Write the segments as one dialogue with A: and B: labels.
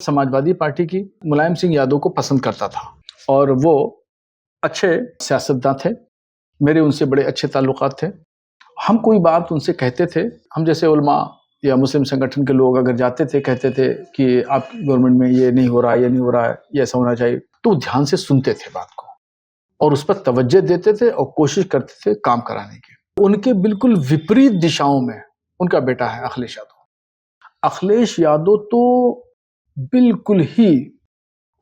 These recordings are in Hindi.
A: समाजवादी पार्टी की मुलायम सिंह यादव को पसंद करता था और वो अच्छे सियासतदान थे। मेरे उनसे बड़े अच्छे ताल्लुकात थे। हम कोई बात उनसे कहते थे, हम जैसे उलमा या मुस्लिम संगठन के लोग अगर जाते थे, कहते थे कि आप गवर्नमेंट में ये नहीं हो रहा है, ये नहीं हो रहा है, ये ऐसा होना चाहिए, तो ध्यान से सुनते थे बात को और उस पर तवज्जो देते थे और कोशिश करते थे काम कराने की। उनके बिल्कुल विपरीत दिशाओं में उनका बेटा है अखिलेश यादव। अखिलेश यादव तो बिल्कुल ही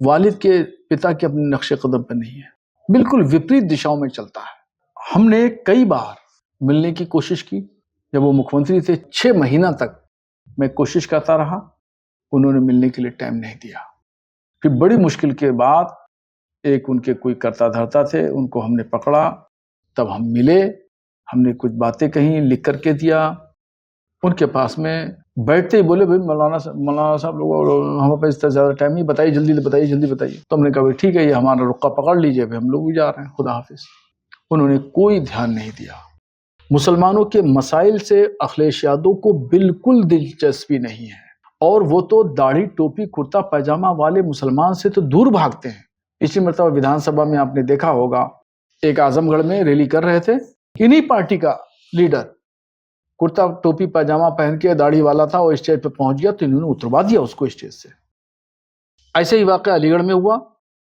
A: वालिद के पिता के अपने नक्शे कदम पर नहीं है, बिल्कुल विपरीत दिशाओं में चलता है। हमने कई बार मिलने की कोशिश की, जब वो मुख्यमंत्री थे 6 महीना तक मैं कोशिश करता रहा, उन्होंने मिलने के लिए टाइम नहीं दिया। फिर बड़ी मुश्किल के बाद एक उनके कोई कर्ता धर्ता थे, उनको हमने पकड़ा, तब हम मिले, हमने कुछ बातें कहीं, लिख करके दिया। उनके पास में बैठते ही बोले, भाई मौलाना साहब लोग हमारे पास इतना ज़्यादा टाइम नहीं, बताइए जल्दी बताइए, जल्दी बताइए। तो हमने कहा भाई ठीक है, ये हमारा रुक्का पकड़ लीजिए, भाई हम लोग भी जा रहे हैं, खुदा हाफिज। उन्होंने कोई ध्यान नहीं दिया। मुसलमानों के मसाइल से अखिलेश यादव को बिल्कुल दिलचस्पी नहीं है और वो तो दाढ़ी टोपी कुर्ता पैजामा वाले मुसलमान से तो दूर भागते हैं। इसी मरतबा विधानसभा में आपने देखा होगा, एक आजमगढ़ में रैली कर रहे थे, इन्हीं पार्टी का लीडर कुर्ता टोपी पैजामा पहन के दाढ़ी वाला था, वो स्टेज पे पहुंच गया तो इन्होंने उतरवा दिया उसको स्टेज से। ऐसे ही वाकया अलीगढ़ में हुआ,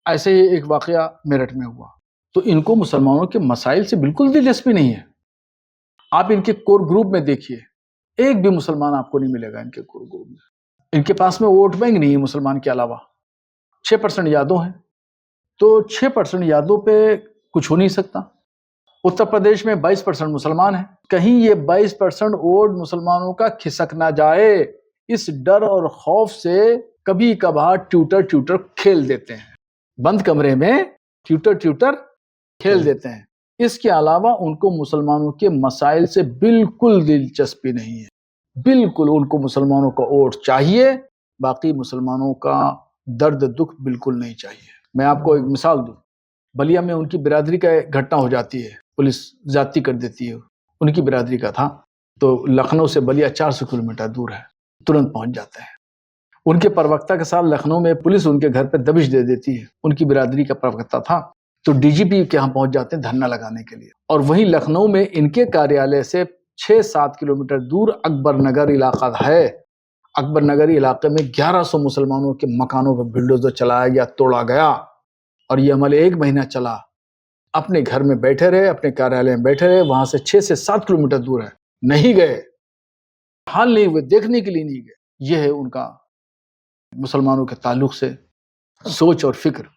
A: ऐसे ही एक वाकया मेरठ में हुआ। तो इनको मुसलमानों के मसाइल से बिल्कुल दिलचस्पी नहीं है। आप इनके कोर ग्रुप में देखिए, एक भी मुसलमान आपको नहीं मिलेगा इनके कोर ग्रुप में। इनके पास में वोट बैंक नहीं है मुसलमान के अलावा। 6% यादव हैं, तो 6% यादव पे कुछ हो नहीं सकता। उत्तर प्रदेश में 22% मुसलमान हैं, कहीं ये 22% वोट मुसलमानों का खिसक ना जाए, इस डर और खौफ से कभी कभार ट्यूटर खेल देते हैं, बंद कमरे में ट्यूटर खेल देते हैं। इसके अलावा उनको मुसलमानों के मसाइल से बिल्कुल दिलचस्पी नहीं है, बिल्कुल उनको मुसलमानों का वोट चाहिए, बाकी मुसलमानों का दर्द दुख बिल्कुल नहीं चाहिए। मैं आपको एक मिसाल दूं, बलिया में उनकी बिरादरी का घटना हो जाती है, पुलिस ज्यादती कर देती है, उनकी बिरादरी का था, तो लखनऊ से बलिया 400 किलोमीटर दूर है, तुरंत पहुंच जाते हैं। उनके प्रवक्ता के साथ लखनऊ में पुलिस उनके घर पे दबिश दे देती है, उनकी बिरादरी का प्रवक्ता था, तो डीजीपी के यहाँ पहुंच जाते हैं धरना लगाने के लिए। और वहीं लखनऊ में इनके कार्यालय से 6-7 किलोमीटर दूर अकबर नगर इलाका है। अकबर नगर इलाके में 1100 मुसलमानों के मकानों पर बुलडोजर चलाया गया, तोड़ा गया, और ये अमल 1 महीना चला। अपने घर में बैठे रहे, अपने कार्यालय में बैठे रहे, वहां से 6 से 7 किलोमीटर दूर है, नहीं गए, हाल नहीं हुए, देखने के लिए नहीं गए। यह है उनका मुसलमानों के ताल्लुक से सोच और फिक्र।